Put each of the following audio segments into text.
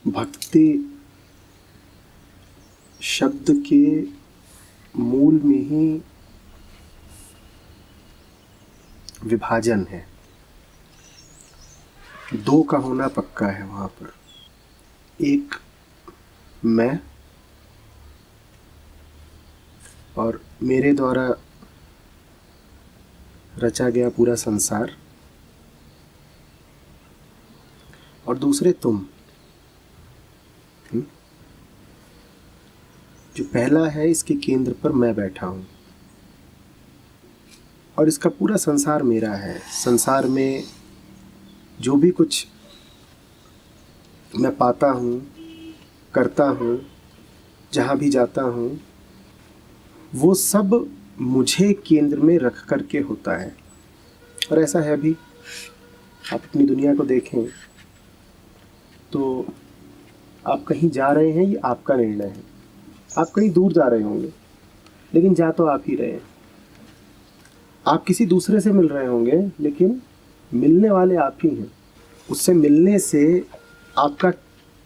भक्ति शब्द के मूल में ही विभाजन है। दो का होना पक्का है वहाँ पर। एक मैं और मेरे द्वारा रचा गया पूरा संसार, और दूसरे तुम। जो पहला है, इसके केंद्र पर मैं बैठा हूँ और इसका पूरा संसार मेरा है। संसार में जो भी कुछ मैं पाता हूँ, करता हूँ, जहाँ भी जाता हूँ, वो सब मुझे केंद्र में रख करके होता है। और ऐसा है भी। आप अपनी दुनिया को देखें तो आप कहीं जा रहे हैं, ये आपका निर्णय है। आप कहीं दूर जा रहे होंगे, लेकिन जा तो आप ही रहे हैं। आप किसी दूसरे से मिल रहे होंगे, लेकिन मिलने वाले आप ही हैं। उससे मिलने से आपका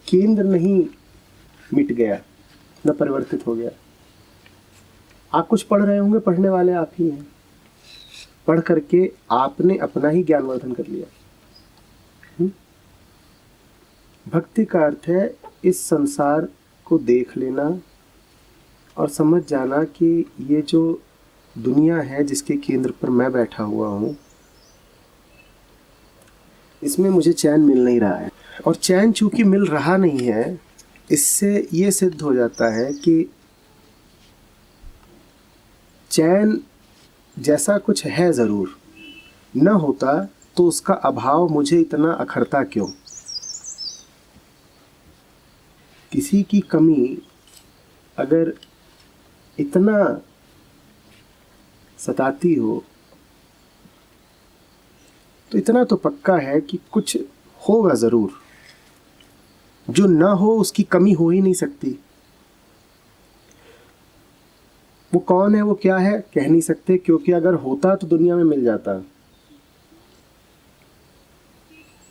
केंद्र नहीं मिट गया, न परिवर्तित हो गया। आप कुछ पढ़ रहे होंगे, पढ़ने वाले आप ही हैं। पढ़ करके आपने अपना ही ज्ञानवर्धन कर लिया। भक्ति का अर्थ है इस संसार को देख लेना और समझ जाना कि ये जो दुनिया है जिसके केंद्र पर मैं बैठा हुआ हूँ, इसमें मुझे चैन मिल नहीं रहा है। और चैन चूंकि मिल रहा नहीं है, इससे ये सिद्ध हो जाता है कि चैन जैसा कुछ है ज़रूर, न होता तो उसका अभाव मुझे इतना अखरता क्यों। किसी की कमी अगर इतना सताती हो तो इतना तो पक्का है कि कुछ होगा ज़रूर। जो ना हो उसकी कमी हो ही नहीं सकती। वो कौन है, वो क्या है, कह नहीं सकते, क्योंकि अगर होता तो दुनिया में मिल जाता।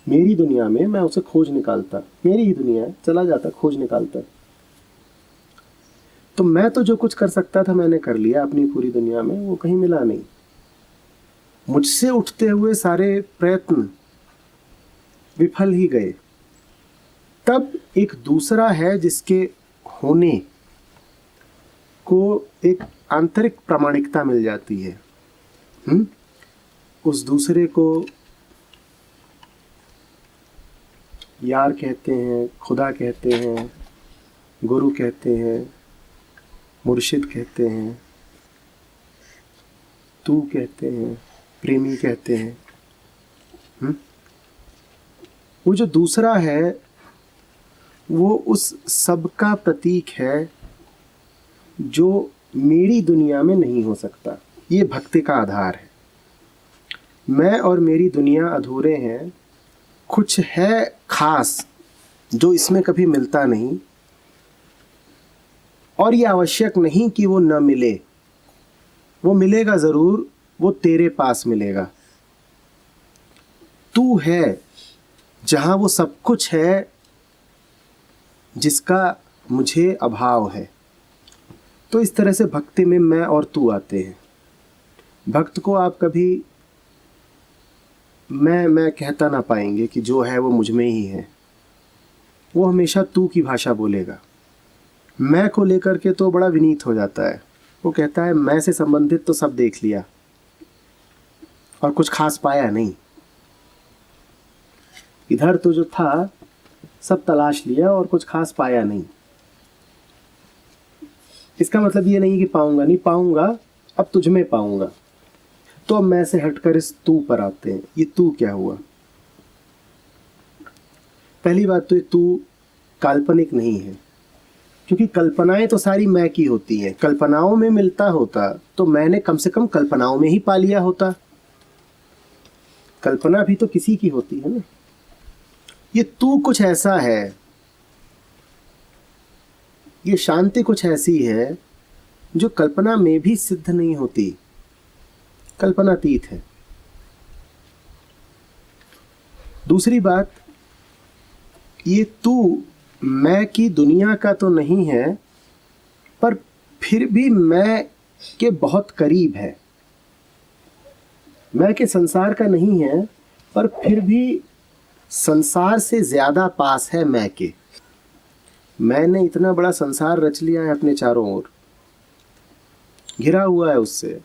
मेरी दुनिया में मैं उसे खोज निकालता, मेरी ही दुनिया है, चला जाता खोज निकालता। तो मैं तो जो कुछ कर सकता था मैंने कर लिया अपनी पूरी दुनिया में, वो कहीं मिला नहीं। मुझसे उठते हुए सारे प्रयत्न विफल ही गए। तब एक दूसरा है जिसके होने को एक आंतरिक प्रामाणिकता मिल जाती है। उस दूसरे को यार कहते हैं, खुदा कहते हैं, गुरु कहते हैं, मुर्शिद कहते हैं, तू कहते हैं, प्रेमी कहते हैं। वो जो दूसरा है वो उस सब का प्रतीक है जो मेरी दुनिया में नहीं हो सकता। ये भक्ति का आधार है। मैं और मेरी दुनिया अधूरे हैं। कुछ है खास जो इसमें कभी मिलता नहीं, और ये आवश्यक नहीं कि वो न मिले। वो मिलेगा ज़रूर, वो तेरे पास मिलेगा। तू है जहाँ वो सब कुछ है जिसका मुझे अभाव है। तो इस तरह से भक्ति में मैं और तू आते हैं। भक्त को आप कभी मैं कहता ना पाएंगे कि जो है वो मुझ में ही है। वो हमेशा तू की भाषा बोलेगा। मैं को लेकर के तो बड़ा विनीत हो जाता है। वो कहता है मैं से संबंधित तो सब देख लिया और कुछ खास पाया नहीं। इधर तो जो था सब तलाश लिया और कुछ खास पाया नहीं। इसका मतलब ये नहीं कि पाऊंगा नहीं, पाऊंगा, अब तुझ में पाऊंगा। तो अब मैं से हटकर इस तू पर आते हैं। ये तू क्या हुआ? पहली बात तो ये तू काल्पनिक नहीं है, क्योंकि कल्पनाएं तो सारी मैं की होती हैं। कल्पनाओं में मिलता होता तो मैंने कम से कम कल्पनाओं में ही पा लिया होता। कल्पना भी तो किसी की होती है ना। ये तू कुछ ऐसा है, ये शांति कुछ ऐसी है जो कल्पना में भी सिद्ध नहीं होती। कल्पनातीत है। दूसरी बात, ये तू मैं की दुनिया का तो नहीं है, पर फिर भी मैं के बहुत करीब है। मैं के संसार का नहीं है, पर फिर भी संसार से ज़्यादा पास है मैं के। मैंने इतना बड़ा संसार रच लिया है अपने चारों ओर, घिरा हुआ है उससे,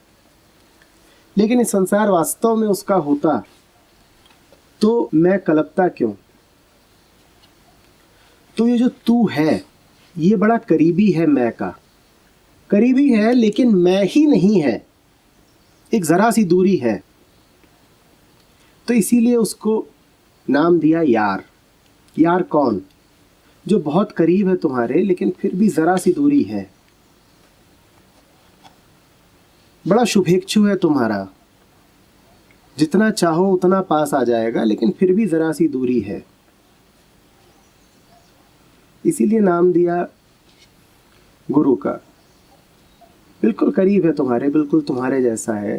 लेकिन ये संसार वास्तव में उसका होता तो मैं कलपता क्यों? तो ये जो तू है, ये बड़ा करीबी है मैं का, करीबी है लेकिन मैं ही नहीं है, एक ज़रा सी दूरी है। तो इसीलिए उसको नाम दिया यार। यार कौन? जो बहुत करीब है तुम्हारे लेकिन फिर भी ज़रा सी दूरी है। बड़ा शुभेच्छु है तुम्हारा, जितना चाहो उतना पास आ जाएगा, लेकिन फिर भी ज़रा सी दूरी है। इसीलिए नाम दिया गुरु का। बिल्कुल करीब है तुम्हारे, बिल्कुल तुम्हारे जैसा है,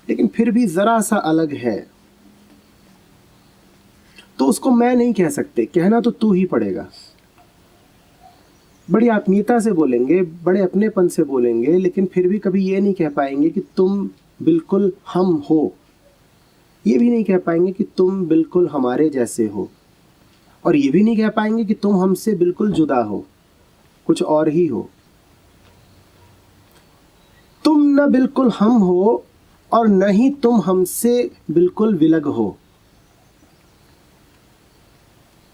लेकिन फिर भी ज़रा सा अलग है। तो उसको मैं नहीं कह सकते, कहना तो तू ही पड़ेगा। बड़ी आत्मीयता से बोलेंगे, बड़े अपनेपन से बोलेंगे, लेकिन फिर भी कभी ये नहीं कह पाएंगे कि तुम बिल्कुल हम हो। ये भी नहीं कह पाएंगे कि तुम बिल्कुल हमारे जैसे हो, और ये भी नहीं कह पाएंगे कि तुम हमसे बिल्कुल जुदा हो, कुछ और ही हो। तुम न बिल्कुल हम हो और न ही तुम हमसे बिल्कुल विलग हो।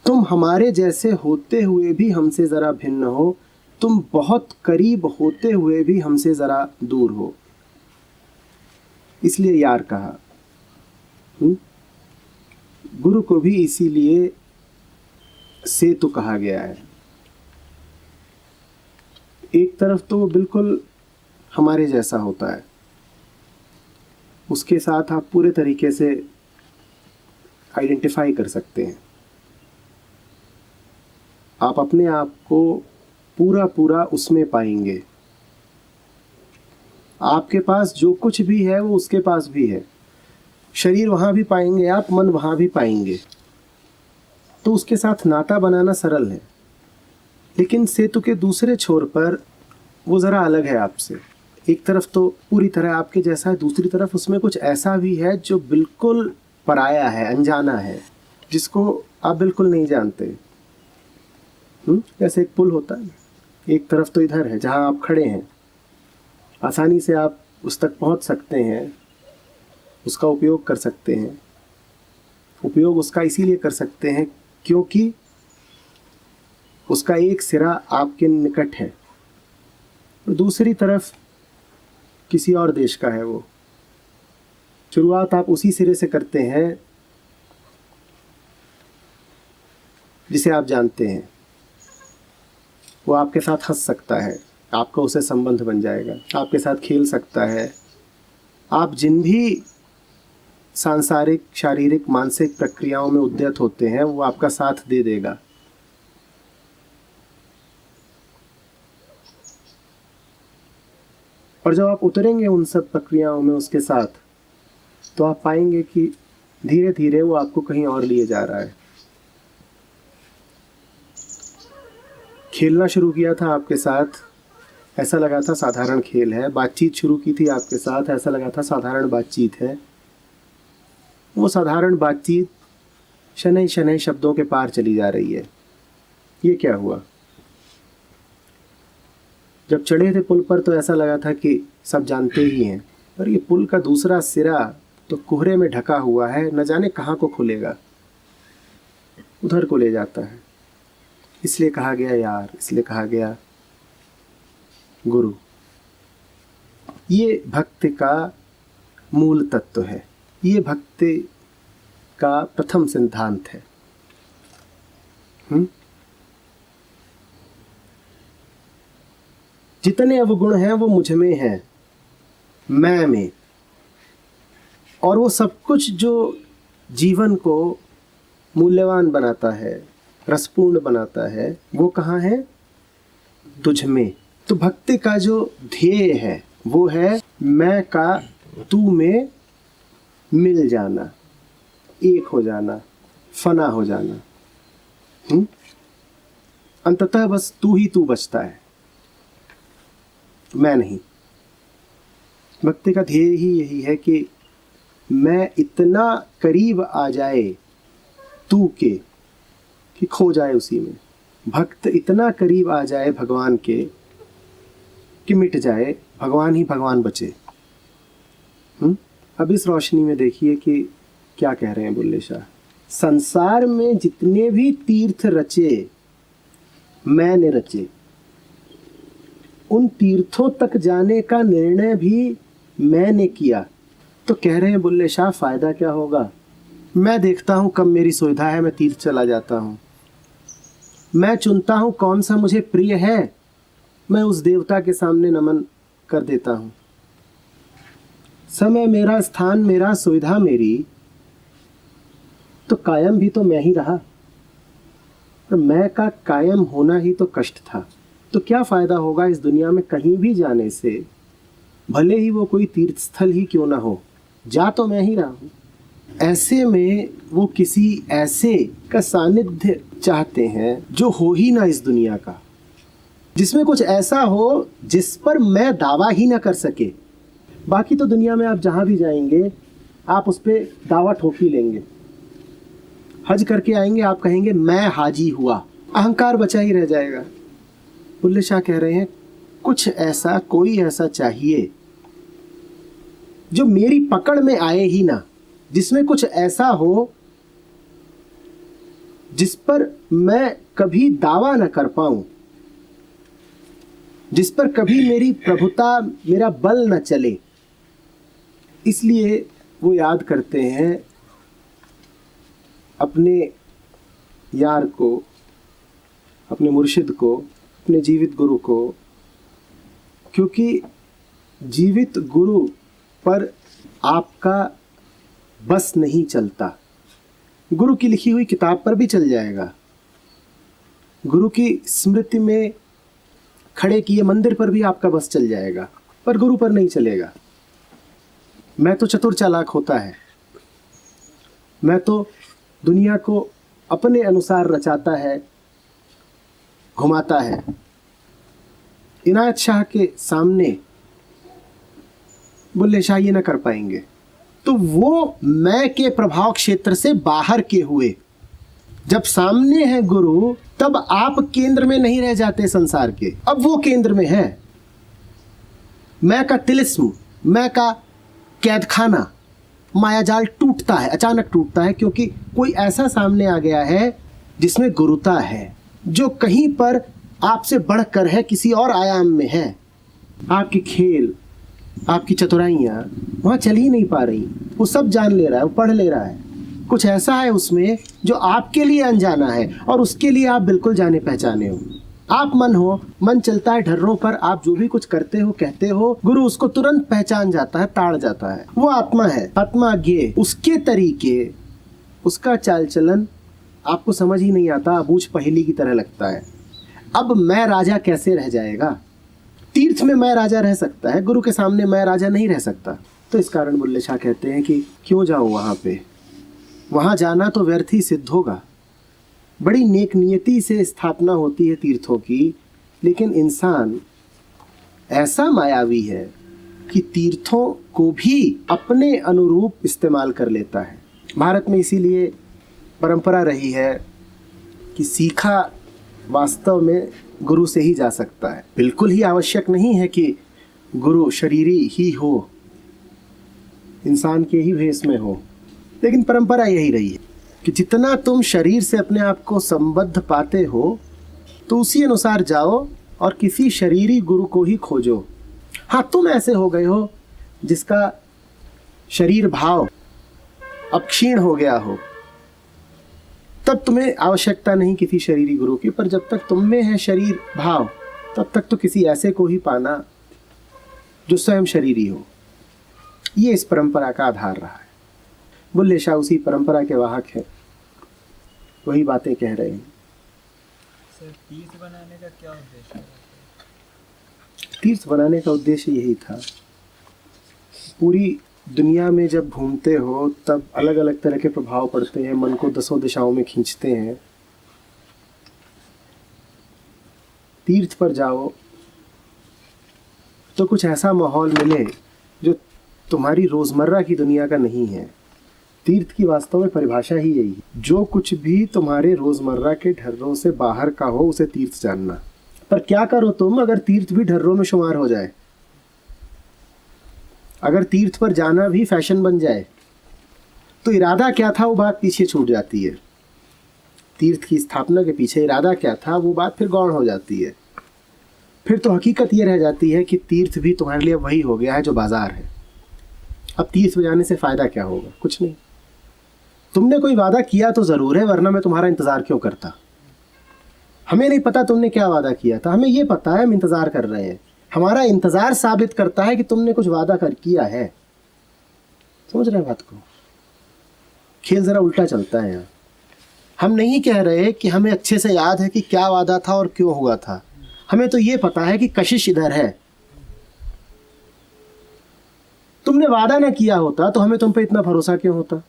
तुम हमारे जैसे होते हुए भी हमसे ज़रा भिन्न हो, तुम बहुत करीब होते हुए भी हमसे ज़रा दूर हो। इसलिए यार कहा। गुरु को भी इसीलिए सेतु कहा गया है। एक तरफ तो वो बिल्कुल हमारे जैसा होता है, उसके साथ आप पूरे तरीके से आइडेंटिफाई कर सकते हैं। आप अपने आप को पूरा पूरा उसमें पाएंगे। आपके पास जो कुछ भी है वो उसके पास भी है। शरीर वहाँ भी पाएंगे आप, मन वहाँ भी पाएंगे। तो उसके साथ नाता बनाना सरल है। लेकिन सेतु के दूसरे छोर पर वो ज़रा अलग है आपसे। एक तरफ तो पूरी तरह आपके जैसा है, दूसरी तरफ उसमें कुछ ऐसा भी है जो बिल्कुल पराया है, अनजाना है, जिसको आप बिल्कुल नहीं जानते। जैसे एक पुल होता है, एक तरफ तो इधर है जहाँ आप खड़े हैं, आसानी से आप उस तक पहुँच सकते हैं, उसका उपयोग कर सकते हैं। उपयोग उसका इसीलिए कर सकते हैं क्योंकि उसका एक सिरा आपके निकट है, और दूसरी तरफ किसी और देश का है। वो शुरुआत आप उसी सिरे से करते हैं जिसे आप जानते हैं। वो आपके साथ हंस सकता है, आपका उससे संबंध बन जाएगा, आपके साथ खेल सकता है। आप जिन भी सांसारिक, शारीरिक, मानसिक प्रक्रियाओं में उद्यत होते हैं वो आपका साथ दे देगा। और जब आप उतरेंगे उन सब प्रक्रियाओं में उसके साथ, तो आप पाएंगे कि धीरे धीरे वो आपको कहीं और लिए जा रहा है। खेलना शुरू किया था आपके साथ, ऐसा लगा था साधारण खेल है। बातचीत शुरू की थी आपके साथ, ऐसा लगा था साधारण बातचीत है। वो साधारण बातचीत शनै शनै शब्दों के पार चली जा रही है। ये क्या हुआ? जब चढ़े थे पुल पर तो ऐसा लगा था कि सब जानते ही हैं, पर ये पुल का दूसरा सिरा तो कोहरे में ढका हुआ है, न जाने कहाँ को खुलेगा, उधर को ले जाता है। इसलिए कहा गया यार, इसलिए कहा गया गुरु। ये भक्ति का मूल तत्व है, ये भक्ति का प्रथम सिद्धांत है। जितने अवगुण हैं वो मुझ में हैं, मैं में, और वो सब कुछ जो जीवन को मूल्यवान बनाता है, रसपूर्ण बनाता है, वो कहाँ है? तुझ में। तो भक्ति का जो ध्येय है वो है मैं का तू में मिल जाना, एक हो जाना, फना हो जाना। अंततः बस तू ही तू बचता है, मैं नहीं। भक्ति का ध्येय ही यही है कि मैं इतना करीब आ जाए तू के कि खो जाए उसी में। भक्त इतना करीब आ जाए भगवान के कि मिट जाए, भगवान ही भगवान बचे। अब इस रोशनी में देखिए कि क्या कह रहे हैं बुल्ले शाह। संसार में जितने भी तीर्थ रचे मैंने रचे, उन तीर्थों तक जाने का निर्णय भी मैंने किया। तो कह रहे हैं बुल्ले शाह फायदा क्या होगा? मैं देखता हूं कब मेरी सुविधा है, मैं तीर्थ चला जाता हूं। मैं चुनता हूं कौन सा मुझे प्रिय है, मैं उस देवता के सामने नमन कर देता हूं। समय मेरा, स्थान मेरा, सुविधा मेरी, तो कायम भी तो मैं ही रहा। और मैं का कायम होना ही तो कष्ट था। तो क्या फायदा होगा इस दुनिया में कहीं भी जाने से, भले ही वो कोई तीर्थ स्थल ही क्यों ना हो, जा तो मैं ही रहा हूं। ऐसे में वो किसी ऐसे का सानिध्य चाहते हैं जो हो ही ना इस दुनिया का, जिसमें कुछ ऐसा हो जिस पर मैं दावा ही ना कर सके। बाकी तो दुनिया में आप जहां भी जाएंगे आप उस पर दावा ठोक ही लेंगे। हज करके आएंगे, आप कहेंगे मैं हाजी हुआ, अहंकार बचा ही रह जाएगा। बुल्ले शाह कह रहे हैं कुछ ऐसा, कोई ऐसा चाहिए जो मेरी पकड़ में आए ही ना, जिसमें कुछ ऐसा हो जिस पर मैं कभी दावा न कर पाऊं, जिस पर कभी मेरी प्रभुता, मेरा बल न चले। इसलिए वो याद करते हैं अपने यार को, अपने मुर्शिद को, अपने जीवित गुरु को, क्योंकि जीवित गुरु पर आपका बस नहीं चलता। गुरु की लिखी हुई किताब पर भी चल जाएगा, गुरु की स्मृति में खड़े किए मंदिर पर भी आपका बस चल जाएगा, पर गुरु पर नहीं चलेगा। मैं तो चतुर चालाक होता है, मैं तो दुनिया को अपने अनुसार रचाता है, घुमाता है। इनायत शाह के सामने बुल्ले शाह ये ना कर पाएंगे। तो वो मैं के प्रभाव क्षेत्र से बाहर के हुए, जब सामने है गुरु तब आप केंद्र में नहीं रह जाते संसार के, अब वो केंद्र में है। मैं का तिलिस्म, मैं का कैदखाना, मायाजाल टूटता है, अचानक टूटता है, क्योंकि कोई ऐसा सामने आ गया है जिसमें गुरुता है, जो कहीं पर आपसे बढ़कर है, किसी और आयाम में है। आपकी खेल, आपकी चतुराइयाँ वहाँ चल ही नहीं पा रही, वो सब जान ले रहा है, वो पढ़ ले रहा है। कुछ ऐसा है उसमें जो आपके लिए अनजाना है और उसके लिए आप बिल्कुल जाने पहचाने हो। आप मन हो, मन चलता है ढर्रों पर, आप जो भी कुछ करते हो, कहते हो, गुरु उसको तुरंत पहचान जाता है, ताड़ जाता है। वो आत्मा है, आत्मा ज्ञेय, उसके तरीके, उसका चाल चलन आपको समझ ही नहीं आता, अबूझ पहेली की तरह लगता है। अब मैं राजा कैसे रह जाएगा? तीर्थ में मैं राजा रह सकता है, गुरु के सामने मैं राजा नहीं रह सकता। तो इस कारण बुल्ले शाह कहते हैं कि क्यों जाऊं वहां पे, वहां जाना तो व्यर्थ ही सिद्ध होगा। बड़ी नेक नियति से स्थापना होती है तीर्थों की, लेकिन इंसान ऐसा मायावी है कि तीर्थों को भी अपने अनुरूप इस्तेमाल कर लेता है। भारत में इसीलिए परंपरा रही है कि सीखा वास्तव में गुरु से ही जा सकता है। बिल्कुल ही आवश्यक नहीं है कि गुरु शरीरी ही हो, इंसान के ही भेष में हो, लेकिन परंपरा यही रही है कि जितना तुम शरीर से अपने आप को संबद्ध पाते हो तो उसी अनुसार जाओ और किसी शरीरी गुरु को ही खोजो। हाँ, तुम ऐसे हो गए हो जिसका शरीर भाव अब क्षीण हो गया हो, तब तुम्हें आवश्यकता नहीं किसी शरीरी गुरु की, पर जब तक तुम में है शरीर भाव, तब तक तो किसी ऐसे को ही पाना जो स्वयं शरीरी हो। ये इस परंपरा का आधार रहा है। बुल्ले शाह उसी परंपरा के वाहक हैं, वही बातें कह रहे हैं। सर, तीर्थ बनाने का क्या उद्देश्य है? तीर्थ बनाने का उद्देश्य यही था। पूरी दुनिया में जब घूमते हो तब अलग अलग तरह के प्रभाव पड़ते हैं, मन को दसों दिशाओं में खींचते हैं। तीर्थ पर जाओ तो कुछ ऐसा माहौल मिले जो तुम्हारी रोज़मर्रा की दुनिया का नहीं है। तीर्थ की वास्तव में परिभाषा ही यही है, जो कुछ भी तुम्हारे रोज़मर्रा के ढर्रों से बाहर का हो उसे तीर्थ जानना। पर क्या करो तुम अगर तीर्थ भी ढर्रों में शुमार हो जाए, अगर तीर्थ पर जाना भी फैशन बन जाए, तो इरादा क्या था वो बात पीछे छूट जाती है। तीर्थ की स्थापना के पीछे इरादा क्या था वो बात फिर गौण हो जाती है। फिर तो हकीकत ये रह जाती है कि तीर्थ भी तुम्हारे लिए वही हो गया है जो बाजार है। अब तीर्थ में जाने से फ़ायदा क्या होगा? कुछ नहीं। तुमने कोई वादा किया तो ज़रूर है, वरना मैं तुम्हारा इंतज़ार क्यों करता। हमें नहीं पता तुमने क्या वादा किया था, हमें ये पता है हम इंतज़ार कर रहे हैं। हमारा इंतज़ार साबित करता है कि तुमने कुछ वादा कर किया है। समझ रहे हैं बात को? खेल ज़रा उल्टा चलता है यहाँ। हम नहीं कह रहे कि हमें अच्छे से याद है कि क्या वादा था और क्यों हुआ था। हमें तो ये पता है कि कशिश इधर है। तुमने वादा ना किया होता तो हमें तुम पे इतना भरोसा क्यों होता?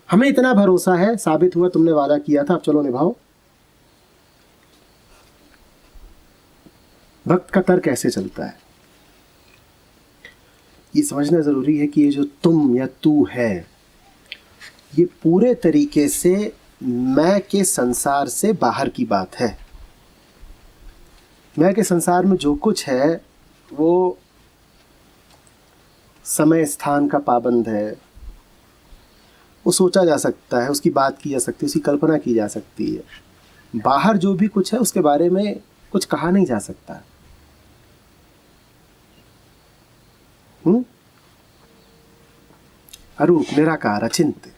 हमें इतना भरोसा है, साबित हुआ तुमने वादा किया था, अब चलो निभाओ। भक्त का तर्क कैसे चलता है ये समझना जरूरी है कि ये जो तुम या तू है ये पूरे तरीके से मैं के संसार से बाहर की बात है। मैं के संसार में जो कुछ है वो समय स्थान का पाबंद है, वो सोचा जा सकता है, उसकी बात की जा सकती है, उसकी कल्पना की जा सकती है। बाहर जो भी कुछ है उसके बारे में कुछ कहा नहीं जा सकता। अरूप, निराकार, अचिंत्य,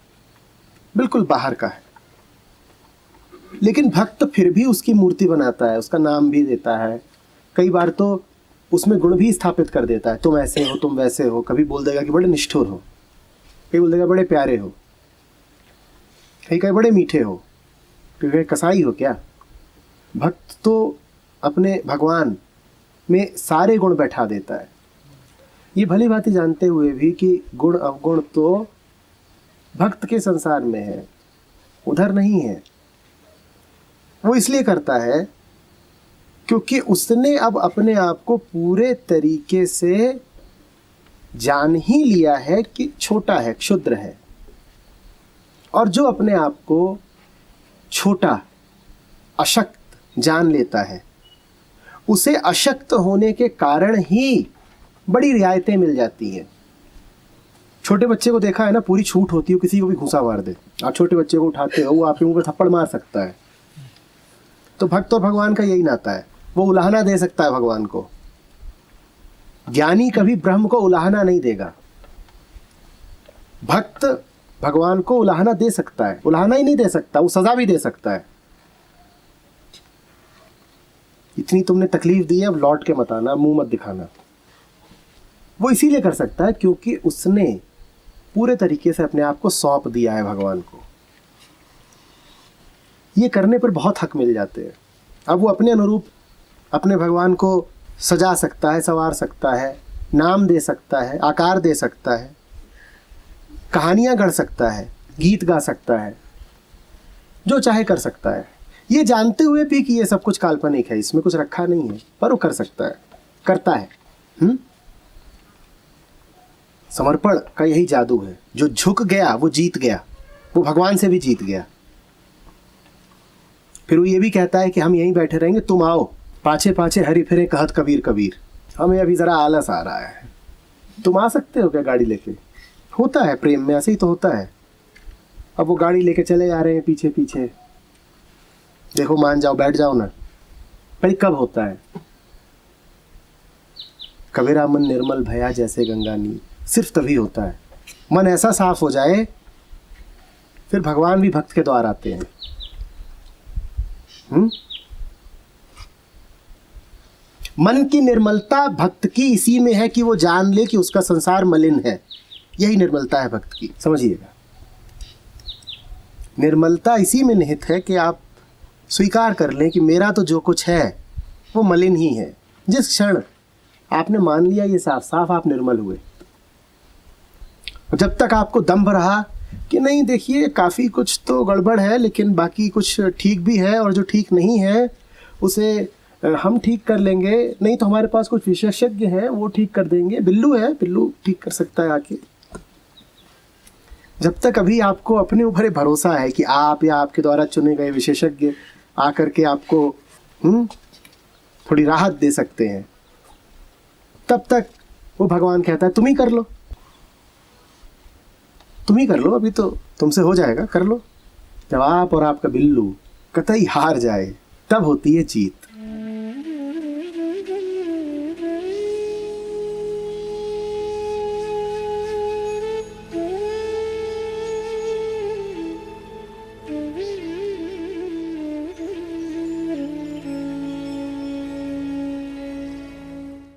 बिल्कुल बाहर का है। लेकिन भक्त फिर भी उसकी मूर्ति बनाता है, उसका नाम भी देता है, कई बार तो उसमें गुण भी स्थापित कर देता है। तुम ऐसे हो, तुम वैसे हो। कभी बोल देगा कि बड़े निष्ठुर हो, कभी बोल देगा बड़े प्यारे हो, कहीं कहीं बड़े मीठे हो, क्योंकि कसाई हो क्या। भक्त तो अपने भगवान में सारे गुण बैठा देता है, ये भली भांति जानते हुए भी कि गुण अवगुण तो भक्त के संसार में है, उधर नहीं है। वो इसलिए करता है क्योंकि उसने अब अपने आप को पूरे तरीके से जान ही लिया है कि छोटा है, क्षुद्र है। और जो अपने आप को छोटा, अशक्त जान लेता है, उसे अशक्त होने के कारण ही बड़ी रियायतें मिल जाती हैं। छोटे बच्चे को देखा है ना, पूरी छूट होती है, किसी को भी घूंसा मार दे। आप छोटे बच्चे को उठाते हो, वो आपके मुंह पर थप्पड़ मार सकता है। तो भक्त और भगवान का यही नाता है, वो उलाहना दे सकता है भगवान को। ज्ञानी कभी ब्रह्म को उलाहना नहीं देगा, भक्त भगवान को उलाहना दे सकता है। उलाहना ही नहीं दे सकता, वो सजा भी दे सकता है। इतनी तुमने तकलीफ दी है, अब लौट के मत आना, मुंह मत दिखाना। वो इसीलिए कर सकता है क्योंकि उसने पूरे तरीके से अपने आप को सौंप दिया है भगवान को। ये करने पर बहुत हक मिल जाते हैं। अब वो अपने अनुरूप अपने भगवान को सजा सकता है, संवार सकता है, नाम दे सकता है, आकार दे सकता है, कहानियां गढ़ सकता है, गीत गा सकता है, जो चाहे कर सकता है। ये जानते हुए भी कि ये सब कुछ काल्पनिक है, इसमें कुछ रखा नहीं है, पर वो कर सकता है, करता है। समर्पण का यही जादू है। जो झुक गया वो जीत गया, वो भगवान से भी जीत गया। फिर वो ये भी कहता है कि हम यहीं बैठे रहेंगे, तुम आओ, पाछे पाछे हरि फिरे कहत कबीर कबीर। हमें अभी ज़रा आलस आ रहा है, तुम आ सकते हो क्या गाड़ी लेके? होता है प्रेम में, ऐसे ही तो होता है। अब वो गाड़ी लेके चले जा रहे हैं पीछे पीछे, देखो मान जाओ, बैठ जाओ ना। पर कब होता है? कबीरा मन निर्मल भया जैसे गंगा नीर, सिर्फ तभी होता है। मन ऐसा साफ हो जाए, फिर भगवान भी भक्त के द्वार आते हैं। मन की निर्मलता भक्त की इसी में है कि वो जान ले कि उसका संसार मलिन है। यही निर्मलता है भक्त की, समझिएगा। निर्मलता इसी में निहित है कि आप स्वीकार कर लें कि मेरा तो जो कुछ है वो मलिन ही है। जिस क्षण आपने मान लिया ये साफ साफ, आप निर्मल हुए। जब तक आपको दंभ रहा कि नहीं देखिए काफ़ी कुछ तो गड़बड़ है, लेकिन बाकी कुछ ठीक भी है, और जो ठीक नहीं है उसे हम ठीक कर लेंगे, नहीं तो हमारे पास कुछ विशेषज्ञ हैं वो ठीक कर देंगे, बिल्लू है, बिल्लू ठीक कर सकता है आके। जब तक अभी आपको अपने ऊपर भरोसा है कि आप या आपके द्वारा चुने गए विशेषज्ञ आकर के आपको थोड़ी राहत दे सकते हैं, तब तक वो भगवान कहता है तुम ही कर लो, तुम ही कर लो, अभी तो तुमसे हो जाएगा, कर लो। जब आप और आपका बिल्लू कतई हार जाए तब होती है जीत।